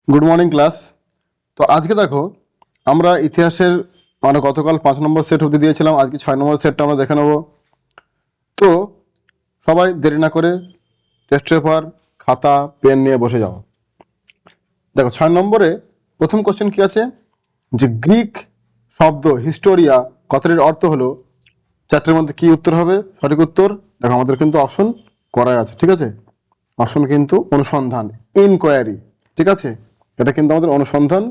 Good morning class. তো আজকে দেখো আমরা ইতিহাসের গতকাল 5 নম্বর সেট অবধি দিয়েছিলাম, আজকে 6 নম্বর সেটটা আমরা দেখে নেব। তো সবাই দেরি না করে টেস্ট পেপার, খাতা, পেন নিয়ে বসে যাও। দেখো 6 নম্বরে প্রথম কোশ্চেন কি আছে, যে গ্রিক শব্দ হিস্টোরিয়া কথাটির অর্থ হলো, চারটের মধ্যে কি উত্তর হবে? সঠিক উত্তর দেখো আমাদের কিন্তু অপশন করাই আছে, ঠিক আছে? অপশন কিন্তু অনুসন্ধান, ইনকোয়ারি, ঠিক আছে? এটা কিন্তু আমাদের অনুসন্ধান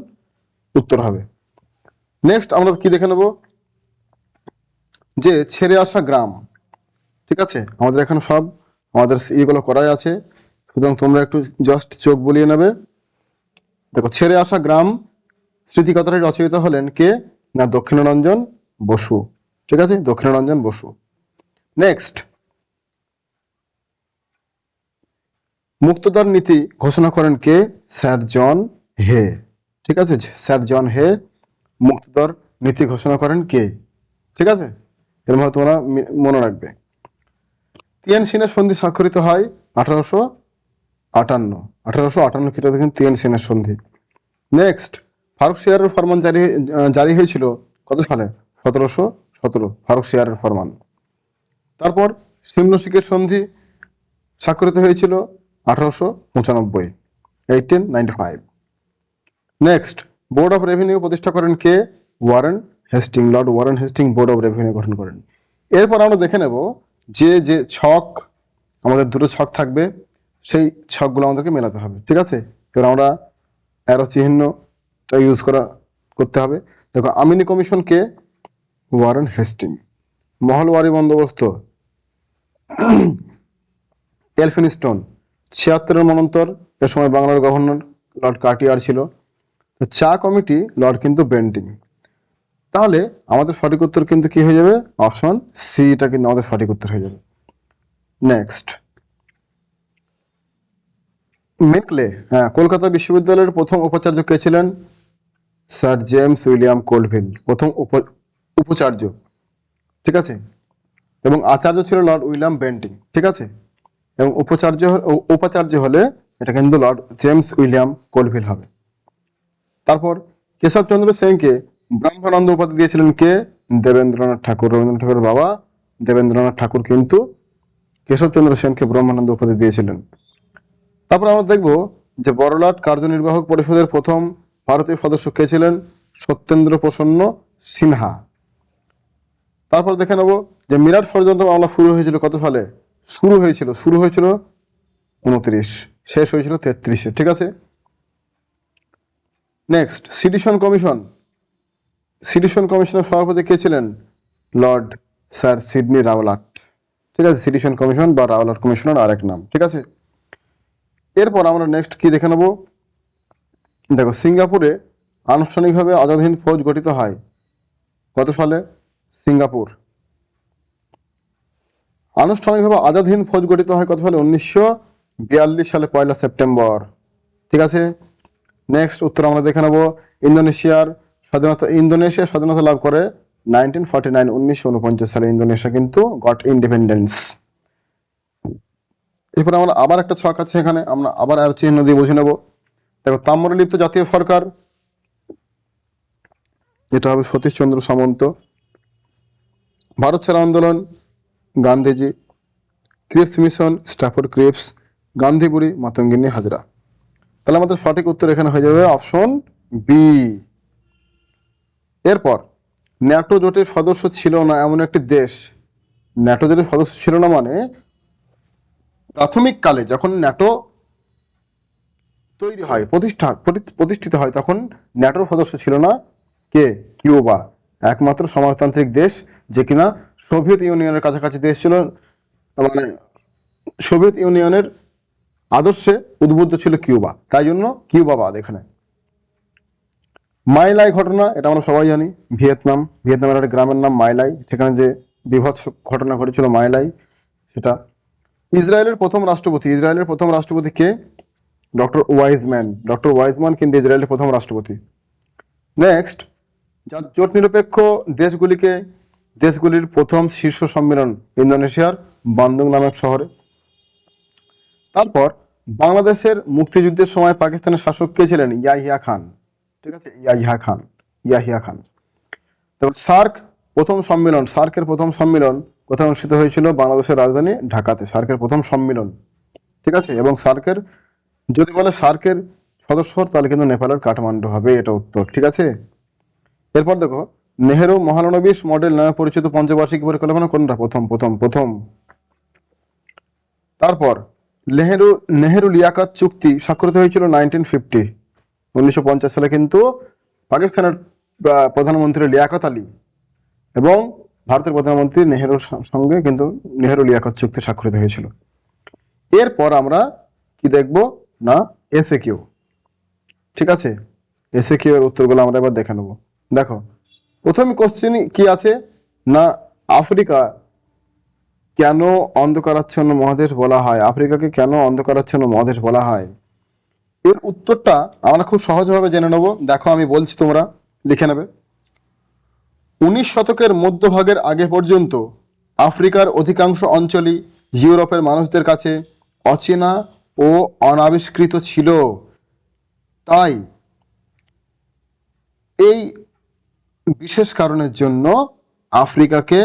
উত্তর হবে। নেক্সট আমরা কি দেখে নেব, যে ছেড়ে আসা গ্রাম, ঠিক আছে? আমাদের এখানে সব আমাদের ইয়েগুলো করাই আছে, সুতরাং তোমরা একটু জাস্ট চোখ বুলিয়ে নেবে। দেখো ছেড়ে আসা গ্রাম স্মৃতিকথাটি রচয়িতা হলেন কে? না দক্ষিণারঞ্জন বসু, ঠিক আছে? দক্ষিণারঞ্জন বসু। নেক্সট, মুক্তদার নীতি ঘোষণা করেন কে? স্যার জন হে, ঠিক আছে? স্যার জন হে মুক্তদার নীতি ঘোষণা করেন কে? ঠিক আছে, এর মধ্যে তোমরা মনে রাখবে। তিয়েনশিনের সন্ধি স্বাক্ষরিত হয় 1858 খ্রিস্টাব্দে কিন্তু তিয়েনশিনের সন্ধি। নেক্সট, ফারুক সিয়ারের ফরমান জারি হয়েছিল কত সালে? 1717 ফারুক সিয়ারের ফরমান। তারপর সিমনসিকের সন্ধি স্বাক্ষরিত হয়েছিল 1895, 1895। নেক্সট, বোর্ড অফ রেভিনিউ প্রতিষ্ঠা করেন কে? Warren Hastings, Lord Warren Hastings board of revenue গঠন করেন। এরপর আমরা দেখে নেব যে যে ছক, আমাদের দুটো ছক থাকবে, সেই ছকগুলো আমাদেরকে মেলাতে হবে, ঠিক আছে? এবার আমরা অ্যারো চিহ্নটা ইউজ করতে হবে। দেখো আমিনি কমিশন কে? Warren Hastings. মহলওয়ারি বন্দোবস্ত এলফিনস্টোন। 76-এর মন্বন্তর, এ সময় বাংলার গভর্নর লর্ড কার্টিয়ার ছিল। চা কমিটি লর্ড কিন্তু বেন্টিং। তাহলে আমাদের সঠিক উত্তর কিন্তু কি হয়ে যাবে? অপশন সিটা কিন্তু আমাদের সঠিক উত্তর হয়ে যাবে। নেক্সট, মেকলে, হ্যাঁ, কলকাতা বিশ্ববিদ্যালয়ের প্রথম উপাচার্য কে ছিলেন? স্যার জেমস উইলিয়াম কোলভিল, প্রথম উপাচার্য, ঠিক আছে? এবং আচার্য ছিল লর্ড উইলিয়াম বেন্টিং, ঠিক আছে? এবং উপাচার্য হলে এটা কিন্তু লর্ড জেমস উইলিয়াম কোলভিল হবে। তারপর কেশবচন্দ্র সেনকে ব্রহ্মানন্দ উপাধি দিয়েছিলেন কে? দেবেন্দ্রনাথ ঠাকুর। রবীন্দ্রনাথ ঠাকুরের বাবা দেবেন্দ্রনাথ ঠাকুর কিন্তু কেশবচন্দ্র সেনকে ব্রহ্মানন্দ উপাধি দিয়েছিলেন। তারপর আমরা দেখব যে বড়লাট কার্যনির্বাহক পরিষদের প্রথম ভারতীয় সদস্য কে ছিলেন? সত্যেন্দ্র প্রসন্ন সিনহা। তারপর দেখে নেব যে মিরাট ষড়যন্ত্র মামলা শুরু হয়েছিল কত সালে? শুরু হয়েছিল 29, শেষ হয়েছিল 33-এ, ঠিক আছে? নেক্সট, সিডিশন কমিশনের সভাপতি কে ছিলেন? লর্ড স্যার সিডনি রাওলাট, ঠিক আছে? সিডিশন কমিশন বা রাওলাট কমিশনের আরেক নাম, ঠিক আছে? এরপর আমরা নেক্সট কি দেখে নেব, দেখো সিঙ্গাপুরে আনুষ্ঠানিকভাবে আজাদ হিন্দ ফৌজ গঠিত হয় কত সালে? সিঙ্গাপুর আনুষ্ঠানিকভাবে আজাদ হিন্দ ফৌজ গঠিত হয় কত সালে? 1942 সালে 1 সেপ্টেম্বর, ঠিক আছে? নেক্সট উত্তর আমরা দেখে নেব, ইন্দোনেশিয়া স্বাধীনতা লাভ করে 1949 সালে। ইন্দোনেশিয়া কিন্তু গট ইন্ডিপেন্ডেন্স। এরপর আমরা আবার একটা ছক আছে, এখানে আমরা আবার আর চিহ্ন দিয়ে বুঝে নেব। দেখো তাম্রলিপ্ত জাতীয় সরকার, এটা হবে সতীশচন্দ্র সামন্ত। ভারত ছাড়ো আন্দোলন Gandhiji. Cripps mission Stafford Cripps. গান্ধীপুরী মাতঙ্গিনী হাজরা। তাহলে আমাদের সঠিক উত্তর এখানে হয়ে যাবে অপশন বি। এরপর ন্যাটো জোটের সদস্য ছিল না এমন একটি দেশ। ন্যাটো জোটের সদস্য ছিল না মানে প্রাথমিক কালে যখন ন্যাটো তৈরি হয়, প্রতিষ্ঠিত হয়, তখন ন্যাটোর সদস্য ছিল না কে? কিউবা, একমাত্র সমাজতান্ত্রিক দেশ যে কিনা সোভিয়েত ইউনিয়নের কাছাকাছি দেশ ছিল, মানে সোভিয়েত ইউনিয়নের আদর্শে উদ্বুদ্ধ ছিল কিউবা, তাই জন্য কিউবা বাদ এখানে। মাইলাই ঘটনা, এটা আমরা সবাই জানি, ভিয়েতনামের একটা গ্রামের নাম মাইলাই, সেখানে যে বিভৎস ঘটনা ঘটেছিল মাইলাই, সেটা। ইসরায়েলের প্রথম রাষ্ট্রপতি কে? ডক্টর ওয়াইজম্যান কিন্তু ইসরায়েলের প্রথম রাষ্ট্রপতি। নেক্সট, জোট নিরপেক্ষ দেশগুলির প্রথম শীর্ষ সম্মেলন ইন্দোনেশিয়ার বান্দুং নামক শহরে। তারপর বাংলাদেশের মুক্তিযুদ্ধের সময় পাকিস্তানের শাসক কে ছিলেন? ইয়াহিয়া খান। ঠিক আছে, ইয়াহিয়া খান, ইয়াহিয়া খান। তো সার্কের প্রথম সম্মেলন কোথায় অনুষ্ঠিত হয়েছিল? বাংলাদেশের রাজধানী ঢাকাতে সার্কের প্রথম সম্মেলন। ঠিক আছে, এবং সার্কের যদি বলে সার্কের সদস্য তাহলে কিন্তু নেপালের কাঠমান্ডু হবে, এটা উত্তর। ঠিক আছে, এরপর দেখো, নেহেরু মহালানবিশ মডেল নামে পরিচিত পঞ্চবার্ষিকী পরিকল্পনা কোনটা? প্রথম প্রথম প্রথম। তারপর নেহেরু নেহেরু লিয়াকত চুক্তি স্বাক্ষরিত হয়েছিল 1950 সালে, কিন্তু পাকিস্তানের প্রধানমন্ত্রী লিয়াকত আলী এবং ভারতের প্রধানমন্ত্রী নেহেরুর সঙ্গে কিন্তু নেহেরু লিয়াকত চুক্তি স্বাক্ষরিত হয়েছিল। এরপর আমরা কি দেখব না এসএ কিউ। ঠিক আছে, এসএ কিউ এর উত্তরগুলো আমরা এবার দেখে নেব। দেখো, প্রথম কোশ্চেন কি আছে না আফ্রিকা কেন অন্ধকারাচ্ছন্ন মহাদেশ বলা হয়? আফ্রিকাকে কেন অন্ধকারাচ্ছন্ন মহাদেশ বলা হয়? এর উত্তরটা আমরা খুব সহজভাবে জেনে নেব। দেখো, আমি বলছি, তোমরা লিখে নেবে। 19 শতকের মধ্যভাগের আগে পর্যন্ত আফ্রিকার অধিকাংশ অঞ্চলই ইউরোপের মানুষদের কাছে অচেনা ও অনাবিষ্কৃত ছিল। তাই এই বিশেষ কারণের জন্য আফ্রিকাকে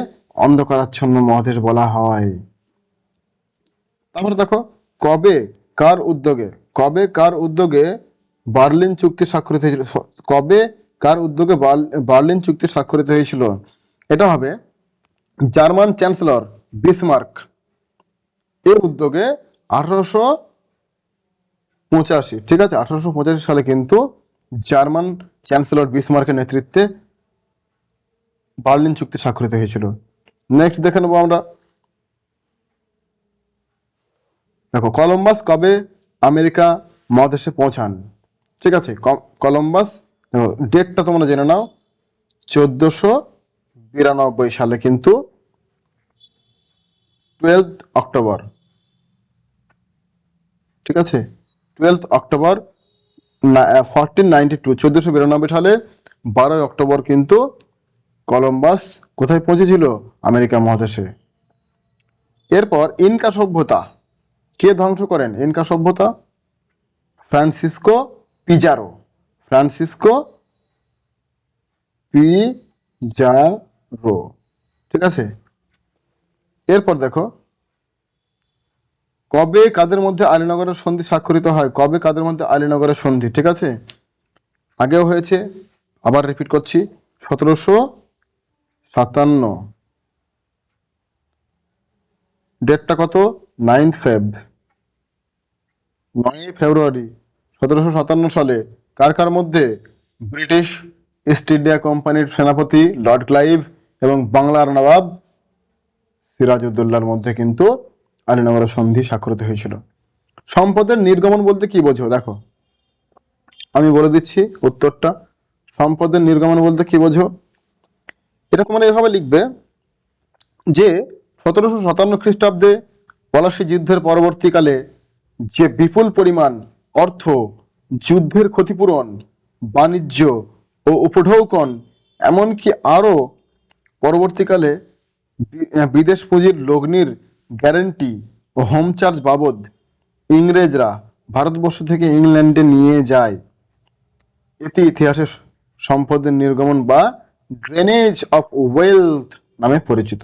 অন্ধকারাচ্ছন্ন মহাদেশ বলা হয়। তারপরে দেখো, কবে কার উদ্যোগে বার্লিন চুক্তি স্বাক্ষরিত হয়েছিল? কবে কার উদ্যোগে বার্লিন চুক্তি স্বাক্ষরিত হয়েছিল? এটা হবে জার্মান চ্যান্সেলর বিসমার্ক এর উদ্যোগে 1885। ঠিক আছে, 1885 সালে কিন্তু জার্মান চ্যান্সেলর বিসমার্কের নেতৃত্বে বার্লিন চুক্তি স্বাক্ষরিত হয়েছিল। নেক্সট দেখে নেবো আমরা। দেখো, কলম্বাস কবে আমেরিকা মহাদেশে পৌঁছান? ঠিক আছে, কলম্বাস, ডেটটা তোমরা জেনে নাও, 1492 সালে কিন্তু 12 অক্টোবর। ঠিক আছে, 12 অক্টোবর 1492, 1492 সালে 12 অক্টোবর কিন্তু কলম্বাস কোথায় পৌঁছেছিল? আমেরিকা মহাদেশে। এরপর ইনকা সভ্যতা কে ধ্বংস করেন? ইনকা সভ্যতা ফ্রান্সিসকো পিজারো। Francisco Pizarro. ঠিক আছে, এরপর দেখো, কবে কাদের মধ্যে আলীনগরের সন্ধি স্বাক্ষরিত হয়? কবে কাদের মধ্যে আলীনগরের সন্ধি? ঠিক আছে, আগেও হয়েছে, আবার রিপিট করছি, 1757। ডেটটা কত? 9 ফেব্রুয়ারি 1757 সালে। কার কার মধ্যে? ব্রিটিশ ইস্ট ইন্ডিয়া কোম্পানির সেনাপতি লর্ড ক্লাইভ এবং বাংলার নবাব সিরাজউদ্দৌলার মধ্যে কিন্তু আলীনগরের সন্ধি স্বাক্ষরিত হয়েছিল। সম্পদের নির্গমন বলতে কি বোঝো? দেখো, আমি বলে দিচ্ছি উত্তরটা। সম্পদের নির্গমন বলতে কি বোঝো? এটা তোমরা এভাবে লিখবে যে 1757 খ্রিস্টাব্দে পলাশী যুদ্ধের পরবর্তীকালে যে বিপুল পরিমাণ অর্থ, যুদ্ধের ক্ষতিপূরণ, বাণিজ্য ও উপঢৌকন, এমনকি আরো পরবর্তীকালে বিদেশ পুঁজির লগ্নির গ্যারান্টি ও হোম চার্জ বাবদ ইংরেজরা ভারতবর্ষ থেকে ইংল্যান্ডে নিয়ে যায়, এটি ইতিহাসে সম্পদের নির্গমন বা ড্রেনেজ অফ ওয়েলথ নামে পরিচিত।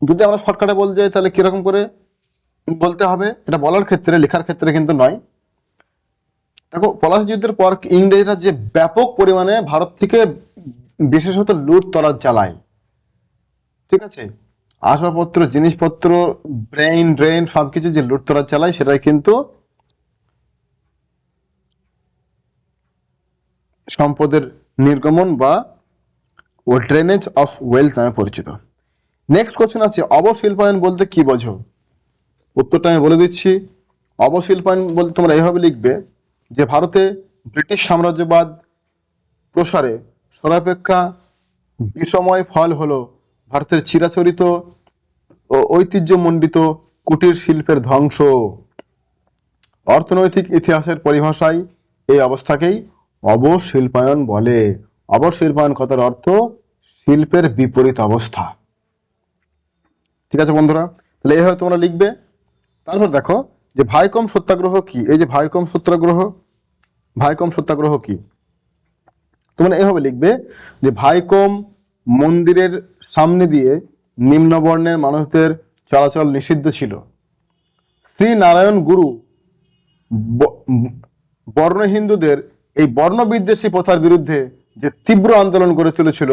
যদি আমরা শর্টকাটে বলতে যাই তাহলে কিরকম করে বলতে হবে? এটা বলার ক্ষেত্রে, লেখার ক্ষেত্রে কিন্তু নয়। দেখো, পলাশী যুদ্ধের পর ইংরেজরা যে ব্যাপক পরিমাণে ভারত থেকে বিশেষত লুট তরাজ চালায়। ঠিক আছে, আসবাবপত্র, জিনিসপত্র, ড্রেন সবকিছু যে লুট তরাজ চালায়, সেটাই কিন্তু সম্পদের নির্গমন বা ড্রেনেজ অফ ওয়েলথ নামে পরিচিত। নেক্সট কোশ্চেন আছে, অবশিল্পায়ন বলতে কি বোঝো? উত্তরটা আমি বলে দিচ্ছি। অবশিল্পায়ন বলতে তোমরা এভাবে লিখবে যে ভারতে ব্রিটিশ সাম্রাজ্যবাদ প্রসারে সর্বাপেক্ষা বিষময় ফল হলো ভারতের চিরাচরিত ও ঐতিহ্যমণ্ডিত কুটির শিল্পের ধ্বংস। অর্থনৈতিক ইতিহাসের পরিভাষায় এই অবস্থাকেই অবশিল্পায়ন বলে। অবশিল্পায়ন কথার অর্থ শিল্পের বিপরীত অবস্থা। ঠিক আছে বন্ধুরা, তাহলে এইভাবে তোমরা লিখবে। তারপর দেখো যে ভাইকম সত্যাগ্রহ কি। এই যে ভাইকম সত্যাগ্রহ কি, তোমরা এভাবে লিখবে যে ভাইকম মন্দিরের সামনে দিয়ে নিম্নবর্ণের মানুষদের চলাচল নিষিদ্ধ ছিল। শ্রী নারায়ণ গুরু বর্ণ হিন্দুদের এই বর্ণ বিদ্বেষী প্রথার বিরুদ্ধে যে তীব্র আন্দোলন গড়ে তুলেছিল,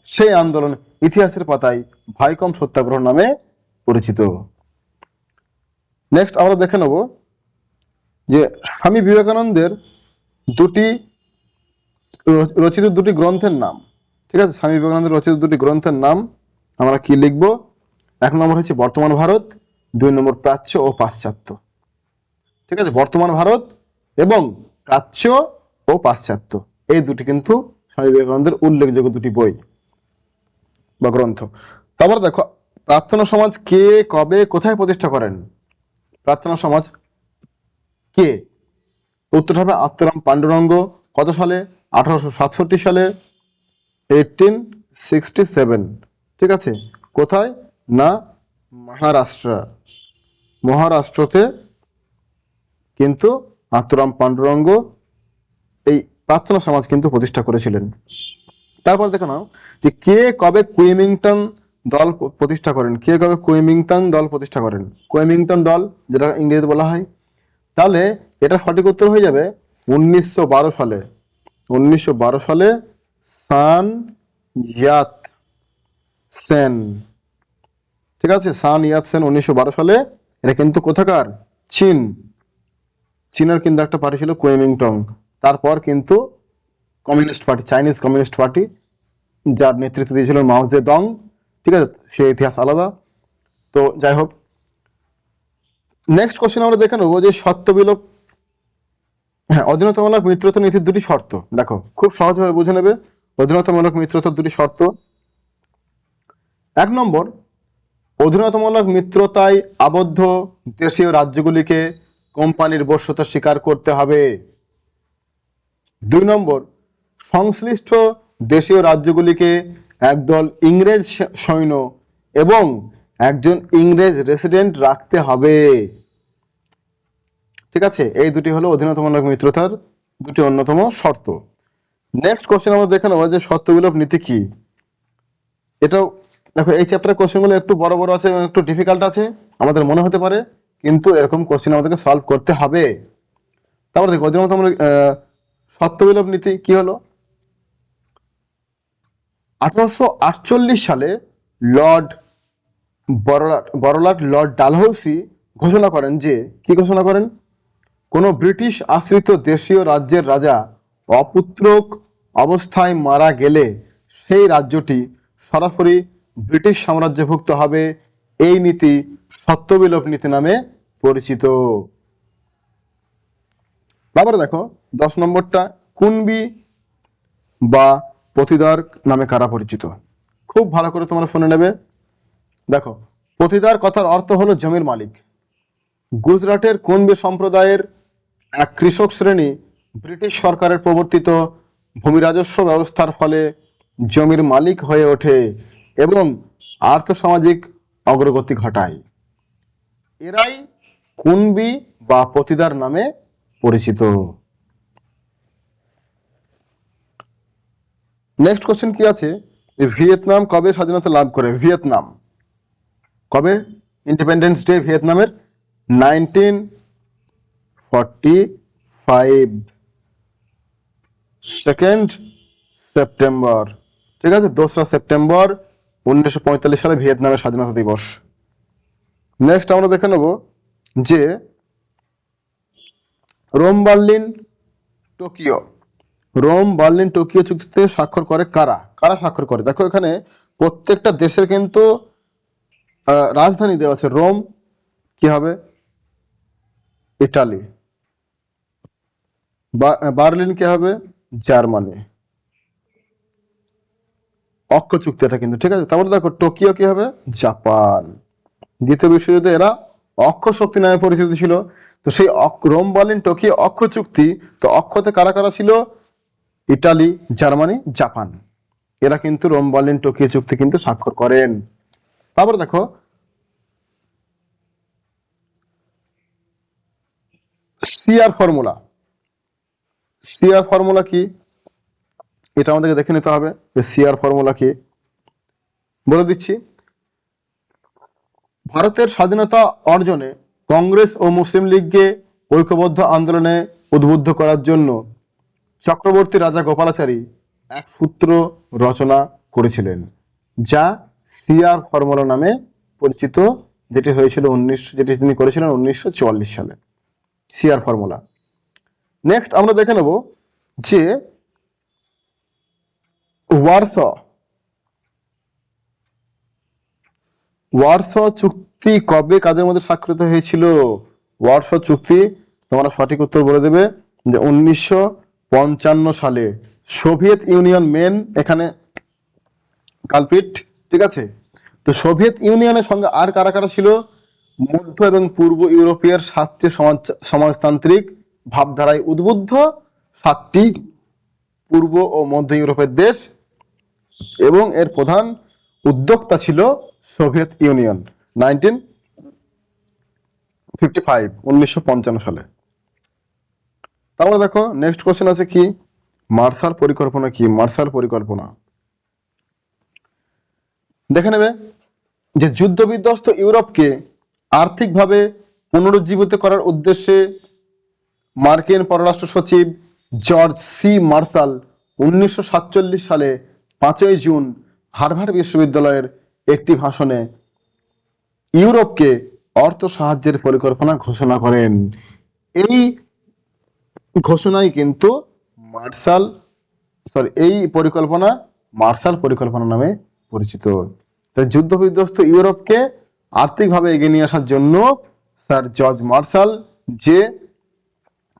সেই আন্দোলন ইতিহাসের পাতায় ভাইকম সত্যাগ্রহ নামে পরিচিত। নেক্সট আমরা দেখে নেব যে স্বামী বিবেকানন্দের রচিত দুটি গ্রন্থের নাম। ঠিক আছে, স্বামী বিবেকানন্দের রচিত দুটি গ্রন্থের নাম আমরা কি লিখব? এক নম্বর হচ্ছে বর্তমান ভারত, 2 নম্বর প্রাচ্য ও পাশ্চাত্য। ঠিক আছে, বর্তমান ভারত এবং প্রাচ্য ও পাশ্চাত্য, এই দুটি কিন্তু স্বামী বিবেকানন্দের উল্লেখযোগ্য দুটি বই বা গ্রন্থ। তারপর দেখো প্রার্থনা সমাজ কে, কবে, কোথায় প্রতিষ্ঠা করেন? প্রার্থনা সমাজ কে? উত্তরটা হবে আত্মারাম পাণ্ডুরঙ্গ। কত সালে? 1867 সালে, 1867। ঠিক আছে, কোথায়? না মহারাষ্ট্রতে কিন্তু আত্মারাম পাণ্ডুরঙ্গ এই প্রার্থনা সমাজ কিন্তু প্রতিষ্ঠা করেছিলেন। তারপর দেখো নাও যে কে কবে কুইমিংটন দল প্রতিষ্ঠা করেন? কুইমিংটন দল যেটা ইংরেজিতে বলা হয়। তাহলে এটা সঠিক উত্তর হয়ে যাবে 1912 সালে। 1912 সালে সান ইয়াত সেন। ঠিক আছে, সান ইয়াত সেন 1912 সালে। এটা কিন্তু কোথাকার? চীনের কিন্তু একটা পার্টি ছিল কুইমিংটন। তারপর কিন্তু communist party, Chinese communist party, যার নেতৃত্ব দিয়েছিল মাও জেদং। ঠিক আছে, সে ইতিহাস আলাদা। তো যাই হোক, নেক্সট কোশ্চেন আমরা দেখে নেবো যে সত্যবিলোপ, অধীনতামূলক মিত্রতা নীতির দুটি শর্ত। দেখো খুব সহজভাবে বুঝে নেবে অধীনতামূলক মিত্রতার দুটি শর্ত। 1 নম্বর, অধীনতামূলক মিত্রতায় আবদ্ধ দেশীয় রাজ্যগুলিকে কোম্পানির বশ্যতা স্বীকার করতে হবে। 2 নম্বর, সংশ্লিষ্ট দেশীয় রাজ্যগুলিকে একদল ইংরেজ সৈন্য এবং একজন ইংরেজ রেসিডেন্ট রাখতে হবে। ঠিক আছে, এই দুটি হলো অধীনতামূলক মিত্রতার দুটি অন্যতম শর্ত। নেক্সট কোশ্চেন আমরা দেখে নেবো যে সত্যবিলোপ নীতি কি। এটাও দেখো, এই চ্যাপ্টারের কোশ্চেনগুলো একটু বড় বড় আছে এবং একটু ডিফিকাল্ট আছে, আমাদের মনে হতে পারে, কিন্তু এরকম কোশ্চেন আমাদেরকে সলভ করতে হবে। তারপর দেখো অধীনতামূলক সত্যবিলোপ নীতি কি হলো। 1848 সালে লর্ড লর্ড ডালহৌসি ঘোষণা করেন যে, কি ঘোষণা করেন? কোনো ব্রিটিশ আশ্রিত দেশীয় রাজ্যের রাজা অপুত্রক অবস্থায় মারা গেলে সেই রাজ্যটি সরাসরি ব্রিটিশ সাম্রাজ্যভুক্ত হবে। এই নীতি সত্যবিলোপ নীতি নামে পরিচিত। তারপরে দেখো 10 নম্বরটা, কুনবি বা পতিদার নামে কারা পরিচিত? খুব ভালো করে তোমরা শুনে নেবে। দেখো, পতিদার কথার অর্থ হলো জমির মালিক। গুজরাটের কুনবি সম্প্রদায়ের এক কৃষক শ্রেণী ব্রিটিশ সরকারের প্রবর্তিত ভূমি রাজস্ব ব্যবস্থার ফলে জমির মালিক হয়ে ওঠে এবং আর্থসামাজিক অগ্রগতি ঘটায়। এরাই কুনবি বা পতিদার নামে পরিচিত। নেক্সট কোশ্চেন কি আছে, ভিয়েতনাম কবে স্বাধীনতা লাভ করে? ভিয়েতনাম কবে ইন্ডিপেন্ডেন্স ডে ভিয়েতনামের? 1945, 2 সেপ্টেম্বর। ঠিক আছে, 2 সেপ্টেম্বর 1945 সালে ভিয়েতনামের স্বাধীনতা দিবস। নেক্সট আমরা দেখে নেব যে রোম বার্লিন টোকিও চুক্তিতে স্বাক্ষর করে কারা? স্বাক্ষর করে? দেখো এখানে প্রত্যেকটা দেশের কিন্তু রাজধানী দেওয়া আছে। রোম কি হবে? ইটালি। বার্লিন কি হবে? জার্মানি। অক্ষ চুক্তি এটা কিন্তু, ঠিক আছে। তারপরে দেখো টোকিও কি হবে? জাপান। দ্বিতীয় বিশ্বযুদ্ধে এরা অক্ষ শক্তি নামে পরিচিত ছিল। তো সেই রোম বার্লিন টোকিও অক্ষ চুক্তি, তো অক্ষতে কারা কারা ছিল? Italy, Germany, Japan. এরা কিন্তু রোম বার্লিন টোকিও চুক্তি কিন্তু স্বাক্ষর করেন। তারপরে দেখো সিআর ফর্মুলা, সিআর ফর্মুলা কি এটা আমাদেরকে দেখে নিতে হবে যে সিআর ফর্মুলা কি। বলে দিচ্ছি, ভারতের স্বাধীনতা অর্জনে কংগ্রেস ও মুসলিম লীগকে ঐক্যবদ্ধ আন্দোলনে উদ্বুদ্ধ করার জন্য চক্রবর্তী রাজা গোপালাচারী এক সূত্র রচনা করেছিলেন, যা সিআর ফর্মুলা নামে পরিচিত, যেটি তিনি করেছিলেন 1944 সালে, সিআর ফর্মুলা। নেক্সট আমরা দেখে নেব যে ওয়ারশ চুক্তি কবে কাদের মধ্যে স্বাক্ষরিত হয়েছিল? ওয়ারশ চুক্তি তোমরা সঠিক উত্তর বলে দেবে যে 1955 সালে। সোভিয়েত ইউনিয়ন মেন এখানে কালপ্রিট, ঠিক আছে। তো সোভিয়েত ইউনিয়নের সঙ্গে আর কারা কারা ছিল? মধ্য এবং পূর্ব ইউরোপের 7টি সমাজতান্ত্রিক ভাবধারায় উদ্বুদ্ধ 7টি পূর্ব ও মধ্য ইউরোপের দেশ, এবং এর প্রধান উদ্যোক্তা ছিল সোভিয়েত ইউনিয়ন 1955 সালে। তারপরে দেখো নেক্সট কোশ্চেন আছে কি, মার্শাল পরিকল্পনা কি? মার্শাল পরিকল্পনা দেখে নেবে যে যুদ্ধ বিধ্বস্ত ইউরোপকে আর্থিকভাবে পুনরুজ্জীবিত করার উদ্দেশ্যে মার্কিন পররাষ্ট্র সচিব জর্জ সি মার্শাল 1947 সালে 5ই জুন হার্ভার্ড বিশ্ববিদ্যালয়ের একটি ভাষণে ইউরোপকে অর্থ সাহায্যের পরিকল্পনা ঘোষণা করেন। এই ঘোষণাই কিন্তু এই পরিকল্পনা মার্শাল পরিকল্পনা নামে পরিচিত। তাই যুদ্ধ বিধ্বস্ত ইউরোপকে আর্থিকভাবে এগিয়ে নিয়ে আসার জন্য স্যার জর্জ মার্শাল যে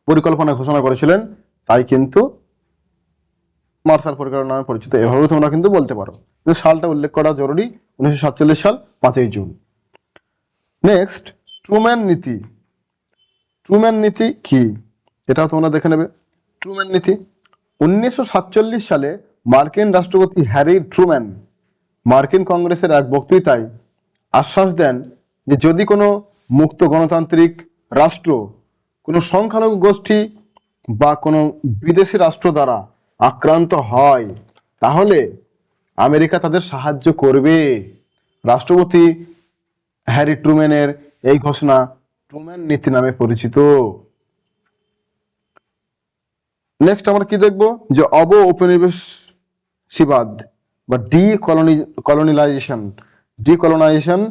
পরিকল্পনা ঘোষণা করেছিলেন তাই কিন্তু মার্শাল পরিকল্পনা নামে পরিচিত। এভাবে তোমরা কিন্তু বলতে পারো, কিন্তু সালটা উল্লেখ করা জরুরি, 1947 সাল 5ই জুন। নেক্সট, ট্রুম্যান নীতি। ট্রুম্যান নীতি কি এটাও তোমরা দেখে নেবে। ট্রুম্যান নীতি 1947 সালে মার্কিন রাষ্ট্রপতি হ্যারি ট্রুম্যান মার্কিন কংগ্রেসের এক বক্তৃতায় আশ্বাস দেন যে যদি কোনো মুক্ত গণতান্ত্রিক রাষ্ট্র কোনো সংখ্যালঘু গোষ্ঠী বা কোনো বিদেশি রাষ্ট্র দ্বারা আক্রান্ত হয় তাহলে আমেরিকা তাদের সাহায্য করবে। রাষ্ট্রপতি হ্যারি ট্রুম্যানের এই ঘোষণা ট্রুম্যান নীতি নামে পরিচিত। নেক্সট আমরা কি দেখব যে উপনিবেশবাদ বা ডিকলোনাইজেশন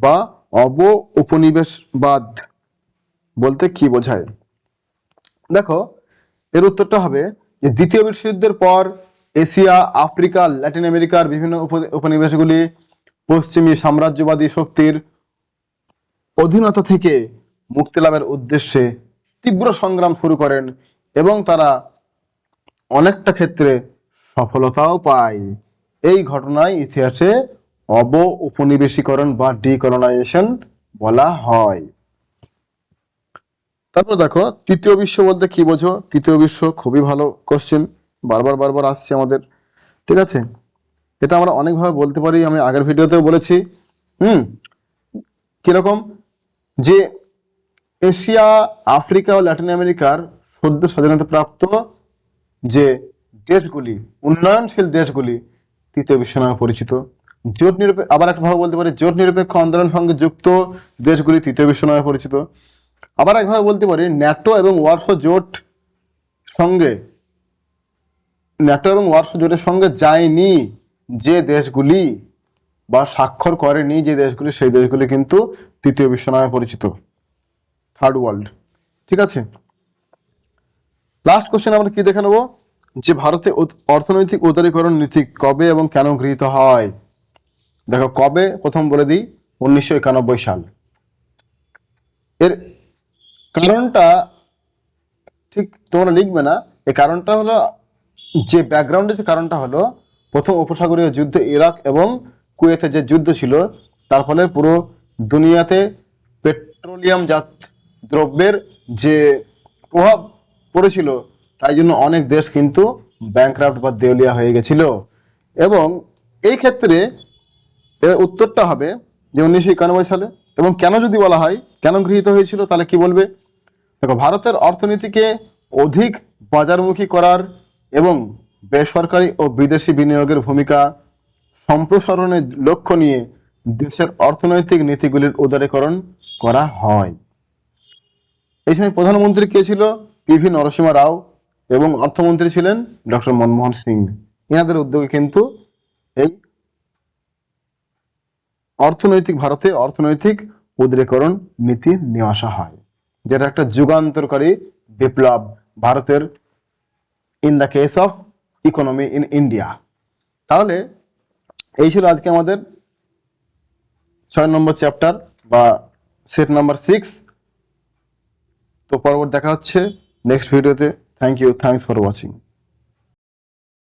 বা উপনিবেশবাদ বলতে কি বোঝায়? দেখো এর উত্তরটা হবে যে দ্বিতীয় বিশ্বযুদ্ধের পর এশিয়া, আফ্রিকা, ল্যাটিন আমেরিকার বিভিন্ন উপনিবেশগুলি পশ্চিমী সাম্রাজ্যবাদী শক্তির অধীনতা থেকে মুক্তি লাভের উদ্দেশ্যে তীব্র সংগ্রাম শুরু করেন এবং তারা অনেকটা ক্ষেত্রে সফলতাও পায়। এই ঘটনায় ইতিহাসে উপনিবেশীকরণ বা ডিকলোনাইজেশন বলা হয়। তারপর দেখো তৃতীয় বিশ্ব বলতে কি বোঝো? তৃতীয় বিশ্ব খুবই ভালো কোশ্চেন, বারবার আসছে আমাদের, ঠিক আছে। এটা আমরা অনেকভাবে বলতে পারি, আমি আগের ভিডিওতেও বলেছি। কিরকম যে এশিয়া, আফ্রিকা ও ল্যাটিন আমেরিকার সদ্য স্বাধীনতা প্রাপ্ত যে দেশগুলি, উন্নয়নশীল দেশগুলি তৃতীয় বিশ্ব নামে পরিচিত। আবার একভাবে বলতে পারি জোট নিরপেক্ষ আন্দোলন সঙ্গে যুক্ত দেশগুলি তৃতীয় বিশ্ব নামে পরিচিত। আবার একভাবে বলতে পারি ন্যাটো এবং ওয়ারশ জোটের সঙ্গে যায়নি যে দেশগুলি বা স্বাক্ষর করেনি যে দেশগুলি, সেই দেশগুলি কিন্তু তৃতীয় বিশ্ব নামে পরিচিত, থার্ড ওয়ার্ল্ড, ঠিক আছে। লাস্ট কোশ্চেন আমরা কি দেখে নেব যে ভারতে অর্থনৈতিক উদারীকরণ নীতি কবে এবং কেন গৃহীত হয়? দেখো কবে প্রথম বলে দিই, 1991 সাল। এর কারণটা ঠিক তোমরা লিখবে না, এই কারণটা হলো যে ব্যাকগ্রাউন্ডে যে কারণটা হলো প্রথম উপসাগরীয় যুদ্ধে ইরাক এবং কুয়েতে যে যুদ্ধ ছিল তার ফলে পুরো দুনিয়াতে পেট্রোলিয়ামজাত দ্রব্যের যে প্রভাব পড়েছিল, তাই জন্য অনেক দেশ কিন্তু ব্যাংকরাপ্ট বা দেউলিয়া হয়ে গেছিল। এবং এই ক্ষেত্রে উত্তরটা হবে যে 1991 সালে। এবং কেন যদি বলা হয় কেন গৃহীত হয়েছিল তাহলে কি বলবে? দেখো, ভারতের অর্থনীতিকে অধিক বাজারমুখী করার এবং বেসরকারি ও বিদেশি বিনিয়োগের ভূমিকা সম্প্রসারণের লক্ষ্য নিয়ে দেশের অর্থনৈতিক নীতিগুলির উদারীকরণ করা হয়। এই সময় প্রধানমন্ত্রী কে ছিল? পিভি নরসিংহ রাও, এবং অর্থমন্ত্রী ছিলেন ডক্টর মনমোহন সিং। এনাদের উদ্যোগে কিন্তু এই ভারতে অর্থনৈতিক উদারীকরণ নীতি নিয়ে আসা হয়, যেটা একটা যুগান্তরকারী বিপ্লব ভারতের in the case of economy in India. তাহলে এই ছিল আজকে আমাদের 6 নম্বর চ্যাপ্টার বা সেট নাম্বার 6। তো পরবর্তী দেখা হচ্ছে নেক্সট ভিডিওতে। Thanks for watching.